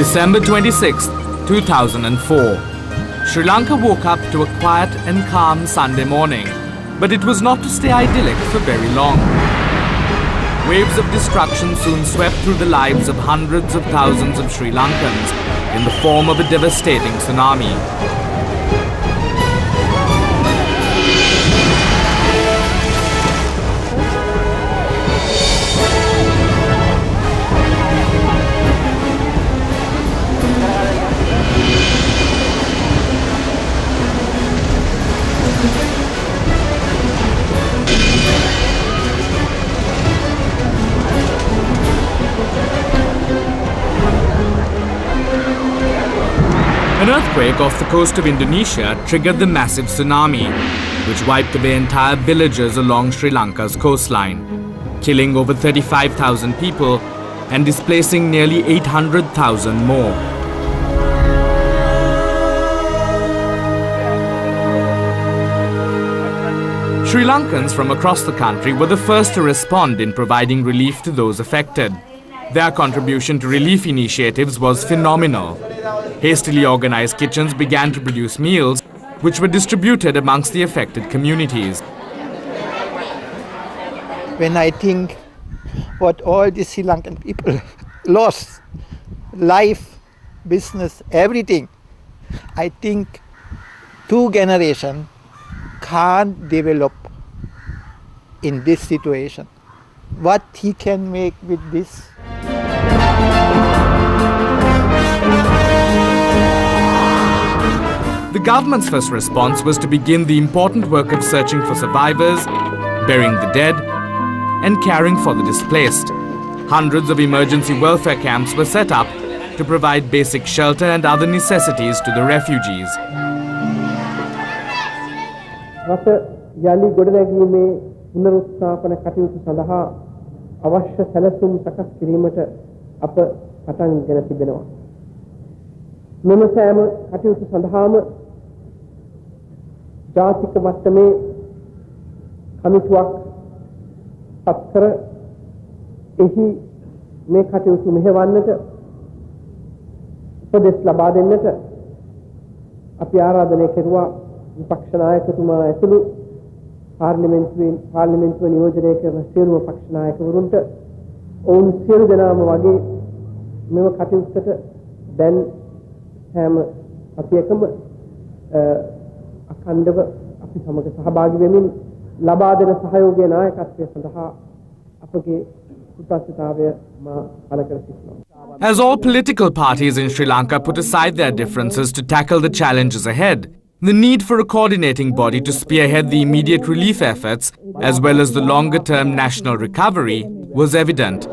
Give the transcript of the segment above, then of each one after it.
December 26, 2004. Sri Lanka woke up to a quiet and calm Sunday morning, but it was not to stay idyllic for very long. Waves of destruction soon swept through the lives of hundreds of thousands of Sri Lankans in the form of a devastating tsunami. An earthquake off the coast of Indonesia triggered the massive tsunami, which wiped away entire villages along Sri Lanka's coastline, killing over 35,000 people and displacing nearly 800,000 more. Sri Lankans from across the country were the first to respond in providing relief to those affected. Their contribution to relief initiatives was phenomenal. Hastily organized kitchens began to produce meals, which were distributed amongst the affected communities. When I think what all the Sri Lankan people lost, life, business, everything, I think 2 generations can't develop in this situation. What he can make with this. The government's first response was to begin the important work of searching for survivors, burying the dead, and caring for the displaced. Hundreds of emergency welfare camps were set up to provide basic shelter and other necessities to the refugees. යලි ගොඩනැගීමේ පුනරුත්ථාපන කටයුතු සඳහා අවශ්‍ය සැලසුම් සකස් කිරීමට අප පටන්ගෙන තිබෙනවා. මෙම සෑම කටයුතු සඳහාම ජාතික මට්ටමේ කමිටුවක් පත්කර එහි මේ කටයුතු මෙහෙවන්නට උපදෙස් ලබා දෙන්නට අපි ආරාධනය කෙරුවා විපක්ෂ නායකතුමා ඇතුළු පාර්ලිමේන්තුවේ නියෝජනය කරන සියලුම පක්ෂ නායකවරුන්ට ඔවුන් සියලු දෙනාම වගේ මෙම කටයුත්තට දැන් හැම අපියකම අඛණ්ඩව අපි සමග සහභාගී වෙමින් ලබා දෙන සහයෝගයේ නායකත්වය සඳහා අපගේ කෘතඥතාවය මා පළ කර සිටිනවා. As all political parties in Sri Lanka put aside their differences to tackle the challenges ahead, the need for a coordinating body to spearhead the immediate relief efforts, as well as the longer-term national recovery, was evident.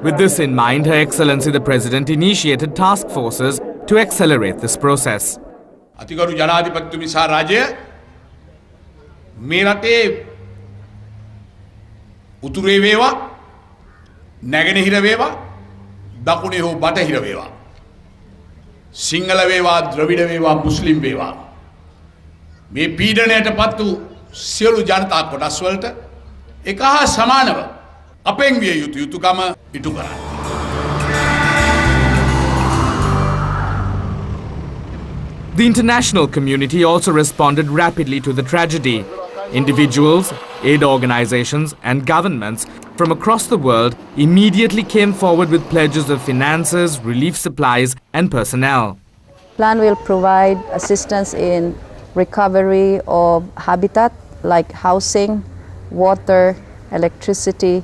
With this in mind, Her Excellency the President initiated task forces to accelerate this process. අතිගරු ජනාධිපතිතුමනි සහ රජය මේ රටේ උතුරේ වේවා නැගෙනහිර වේවා දකුණේ හෝ බටහිර වේවා සිංහල වේවා ද්‍රවිඩ වේවා මුස්ලිම් වේවා මේ පීඩනයටපත් වූ සියලු ජනතා කොටස් වලට එක හා සමානව අපෙන් විය යුතු යුතුකම ඉටු කරන්න. The international community also responded rapidly to the tragedy. Individuals, aid organizations, and governments from across the world immediately came forward with pledges of finances, relief supplies, and personnel. Plan will provide assistance in recovery of habitat like housing, water, electricity,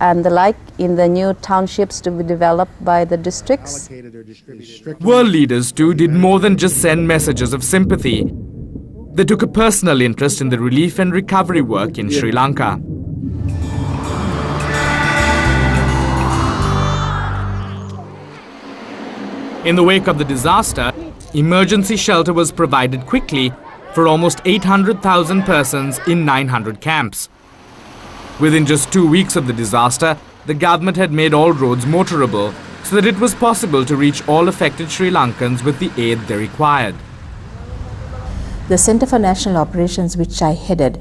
and the like in the new townships to be developed by the districts. World leaders too did more than just send messages of sympathy. They took a personal interest in the relief and recovery work in Sri Lanka. In the wake of the disaster, emergency shelter was provided quickly for almost 800,000 persons in 900 camps. Within just 2 weeks of the disaster, the government had made all roads motorable so that it was possible to reach all affected Sri Lankans with the aid they required. The Center for National Operations, which I headed,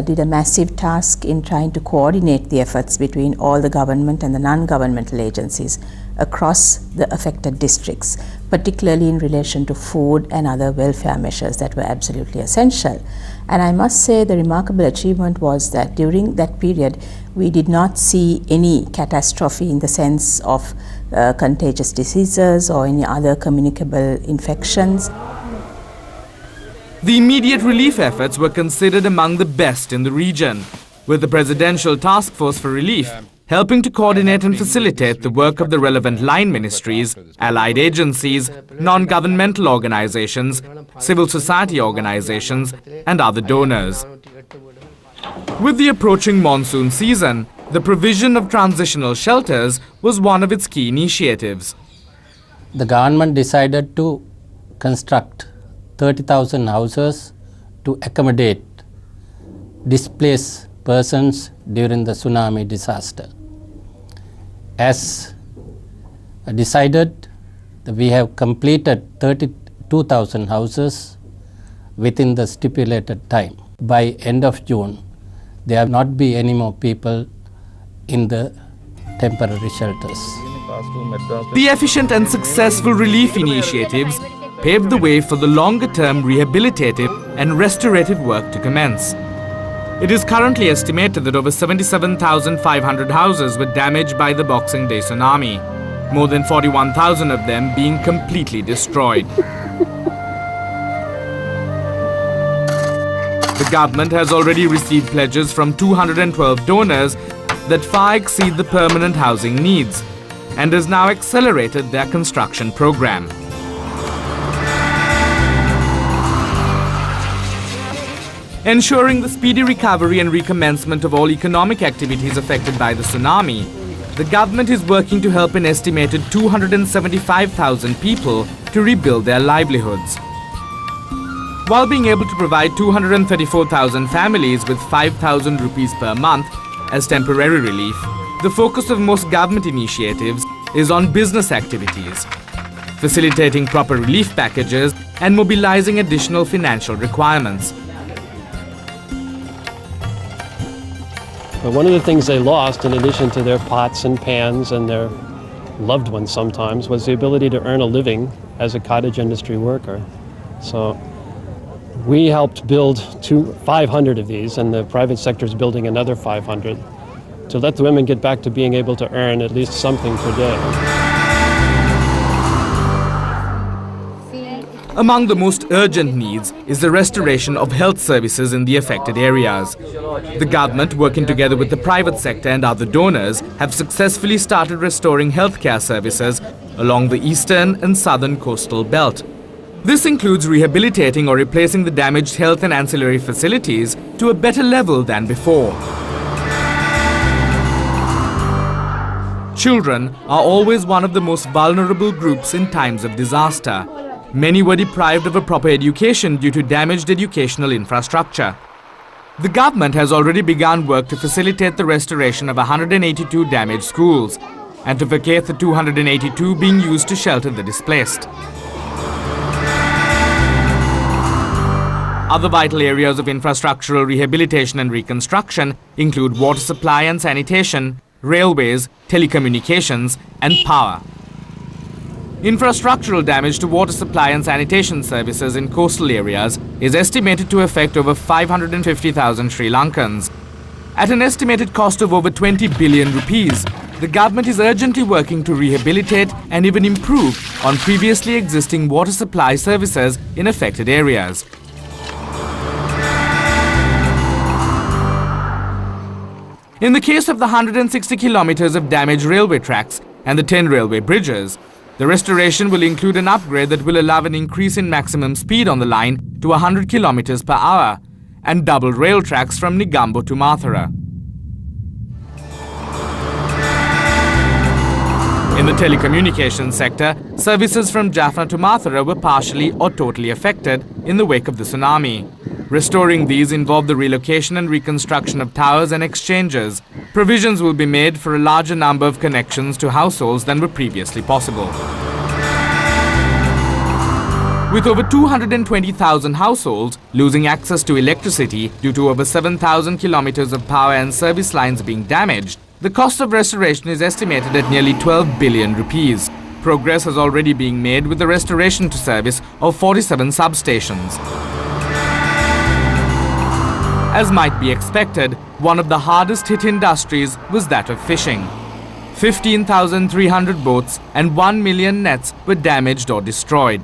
did a massive task in trying to coordinate the efforts between all the government and the non-governmental agencies across the affected districts, particularly in relation to food and other welfare measures that were absolutely essential. And I must say the remarkable achievement was that during that period we did not see any catastrophe in the sense of contagious diseases or any other communicable infections. The immediate relief efforts were considered among the best in the region, with the Presidential Task Force for Relief helping to coordinate and facilitate the work of the relevant line ministries, allied agencies, non-governmental organizations, civil society organizations, and other donors. With the approaching monsoon season, the provision of transitional shelters was one of its key initiatives. The government decided to construct 30,000 houses to accommodate displaced persons during the tsunami disaster. As decided, we have completed 32,000 houses within the stipulated time. By end of June, there will not be any more people in the temporary shelters. The efficient and successful relief initiatives paved the way for the longer-term rehabilitative and restorative work to commence. It is currently estimated that over 77,500 houses were damaged by the Boxing Day tsunami, more than 41,000 of them being completely destroyed. The government has already received pledges from 212 donors that far exceed the permanent housing needs and has now accelerated their construction program. Ensuring the speedy recovery and recommencement of all economic activities affected by the tsunami, the government is working to help an estimated 275,000 people to rebuild their livelihoods. While being able to provide 234,000 families with 5,000 rupees per month as temporary relief, the focus of most government initiatives is on business activities, facilitating proper relief packages and mobilizing additional financial requirements. But one of the things they lost, in addition to their pots and pans and their loved ones sometimes, was the ability to earn a living as a cottage industry worker. So we helped build 500 of these, and the private sector is building another 500 to let the women get back to being able to earn at least something per day. Among the most urgent needs is the restoration of health services in the affected areas. The government, working together with the private sector and other donors, have successfully started restoring healthcare services along the eastern and southern coastal belt. This includes rehabilitating or replacing the damaged health and ancillary facilities to a better level than before. Children are always one of the most vulnerable groups in times of disaster. Many were deprived of a proper education due to damaged educational infrastructure. The government has already begun work to facilitate the restoration of 182 damaged schools and to vacate the 282 being used to shelter the displaced. Other vital areas of infrastructural rehabilitation and reconstruction include water supply and sanitation, railways, telecommunications, and power. Infrastructural damage to water supply and sanitation services in coastal areas is estimated to affect over 550,000 Sri Lankans. At an estimated cost of over 20 billion rupees, the government is urgently working to rehabilitate and even improve on previously existing water supply services in affected areas. In the case of the 160 kilometers of damaged railway tracks and the 10 railway bridges, the restoration will include an upgrade that will allow an increase in maximum speed on the line to 100 kilometers per hour and double rail tracks from Negombo to Mathura. In the telecommunications sector, services from Jaffna to Mathura were partially or totally affected in the wake of the tsunami. Restoring these involved the relocation and reconstruction of towers and exchanges. Provisions will be made for a larger number of connections to households than were previously possible. With over 220,000 households losing access to electricity due to over 7,000 kilometers of power and service lines being damaged, the cost of restoration is estimated at nearly 12 billion rupees. Progress has already been made with the restoration to service of 47 substations. As might be expected, one of the hardest hit industries was that of fishing. 15,300 boats and 1 million nets were damaged or destroyed.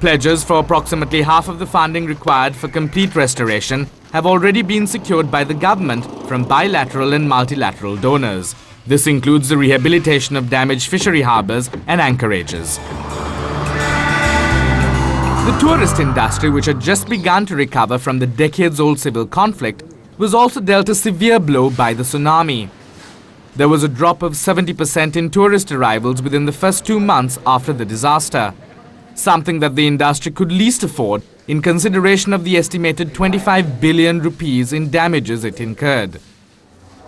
Pledges for approximately half of the funding required for complete restoration have already been secured by the government from bilateral and multilateral donors. This includes the rehabilitation of damaged fishery harbours and anchorages. The tourist industry, which had just begun to recover from the decades-old civil conflict, was also dealt a severe blow by the tsunami. There was a drop of 70% in tourist arrivals within the first 2 months after the disaster, something that the industry could least afford in consideration of the estimated 25 billion rupees in damages it incurred.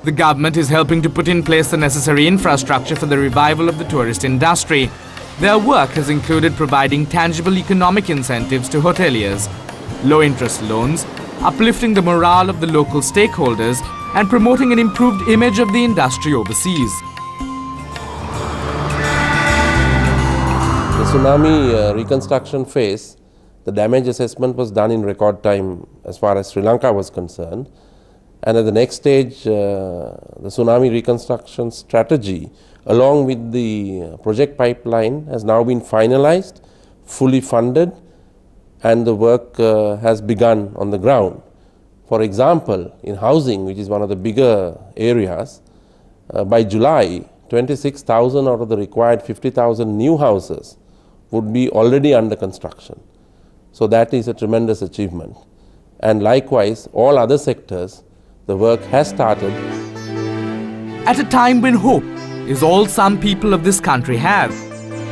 The government is helping to put in place the necessary infrastructure for the revival of the tourist industry. Their work has included providing tangible economic incentives to hoteliers, low-interest loans, uplifting the morale of the local stakeholders, and promoting an improved image of the industry overseas. The tsunami reconstruction phase, the damage assessment was done in record time as far as Sri Lanka was concerned. And at the next stage, the tsunami reconstruction strategy, along with the project pipeline, has now been finalized, fully funded, and the work has begun on the ground. For example, in housing, which is one of the bigger areas, by July, 26,000 out of the required 50,000 new houses would be already under construction. So that is a tremendous achievement. And likewise, all other sectors, the work has started. At a time when hope is all some people of this country have,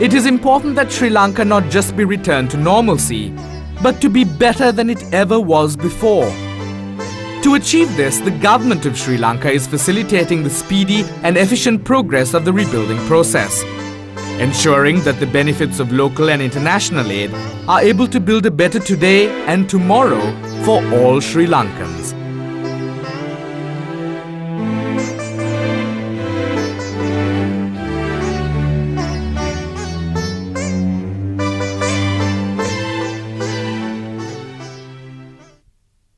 it is important that Sri Lanka not just be returned to normalcy, but to be better than it ever was before. To achieve this, the government of Sri Lanka is facilitating the speedy and efficient progress of the rebuilding process, ensuring that the benefits of local and international aid are able to build a better today and tomorrow for all Sri Lankans.